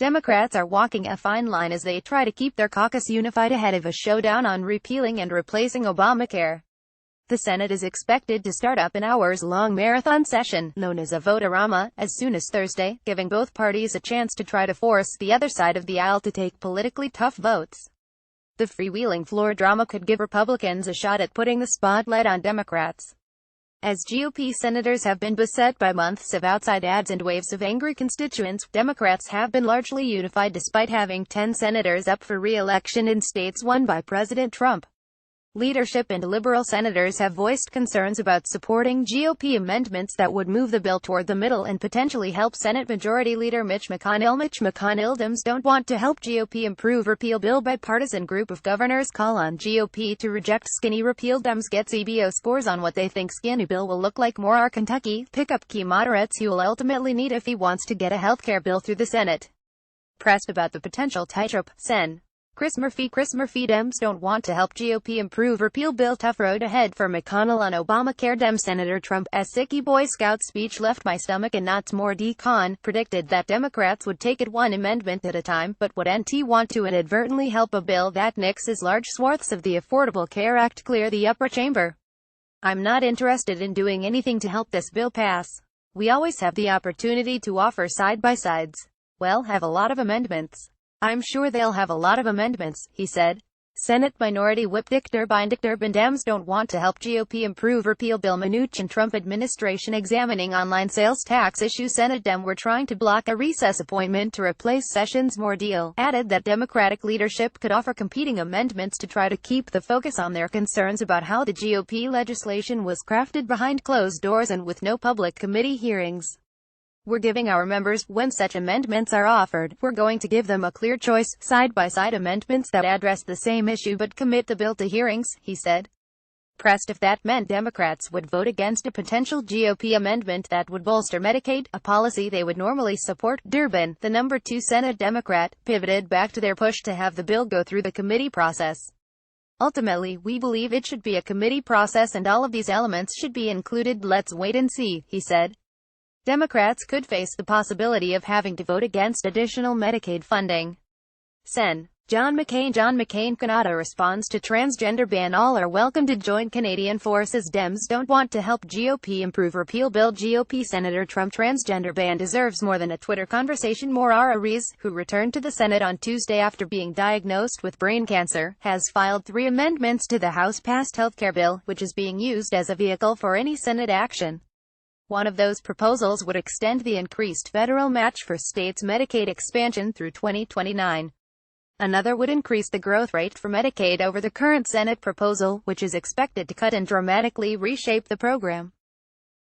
Democrats are walking a fine line as they try to keep their caucus unified ahead of a showdown on repealing and replacing Obamacare. The Senate is expected to start up an hours-long marathon session, known as a vote-a-rama, as soon as Thursday, giving both parties a chance to try to force the other side of the aisle to take politically tough votes. The freewheeling floor drama could give Republicans a shot at putting the spotlight on Democrats. As GOP senators have been beset by months of outside ads and waves of angry constituents, Democrats have been largely unified despite having 10 senators up for re-election in states won by President Trump. Leadership and liberal senators have voiced concerns about supporting GOP amendments that would move the bill toward the middle and potentially help Senate Majority Leader Mitch McConnell. Dems don't want to help GOP improve repeal bill. Bipartisan group of governors call on GOP to reject skinny repeal. Dems get CBO scores on what they think skinny bill will look like. More are Kentucky, pick up key moderates he will ultimately need if he wants to get a healthcare bill through the Senate. Pressed about the potential tightrope, Sen. Chris Murphy, Dems don't want to help GOP improve repeal bill. Tough road ahead for McConnell on Obamacare. Dems Senator Trump's sicky Boy Scout speech left my stomach in knots. More Con predicted that Democrats would take it one amendment at a time, but wouldn't want to inadvertently help a bill that nixes large swaths of the Affordable Care Act clear the upper chamber. I'm not interested in doing anything to help this bill pass. We always have the opportunity to offer side-by-sides. We'll have a lot of amendments. I'm sure they'll have a lot of amendments, he said. Senate Minority Whip Dick Durbin Dems don't want to help GOP improve repeal bill. Mnuchin Trump administration examining online sales tax issue. Senate Dem were trying to block a recess appointment to replace Sessions. More deal added that Democratic leadership could offer competing amendments to try to keep the focus on their concerns about how the GOP legislation was crafted behind closed doors and with no public committee hearings. We're giving our members, when such amendments are offered, we're going to give them a clear choice, side-by-side amendments that address the same issue but commit the bill to hearings, he said. Pressed if that meant Democrats would vote against a potential GOP amendment that would bolster Medicaid, a policy they would normally support, Durbin, the number 2 Senate Democrat, pivoted back to their push to have the bill go through the committee process. Ultimately, we believe it should be a committee process and all of these elements should be included. Let's wait and see, he said. Democrats could face the possibility of having to vote against additional Medicaid funding. Sen. John McCain Canada responds to transgender ban. All are welcome to join Canadian forces. Dems don't want to help GOP improve repeal bill. GOP Senator Trump transgender ban deserves more than a Twitter conversation. Maura Rees, who returned to the Senate on Tuesday after being diagnosed with brain cancer, has filed 3 amendments to the House-passed healthcare bill, which is being used as a vehicle for any Senate action. One of those proposals would extend the increased federal match for states' Medicaid expansion through 2029. Another would increase the growth rate for Medicaid over the current Senate proposal, which is expected to cut and dramatically reshape the program.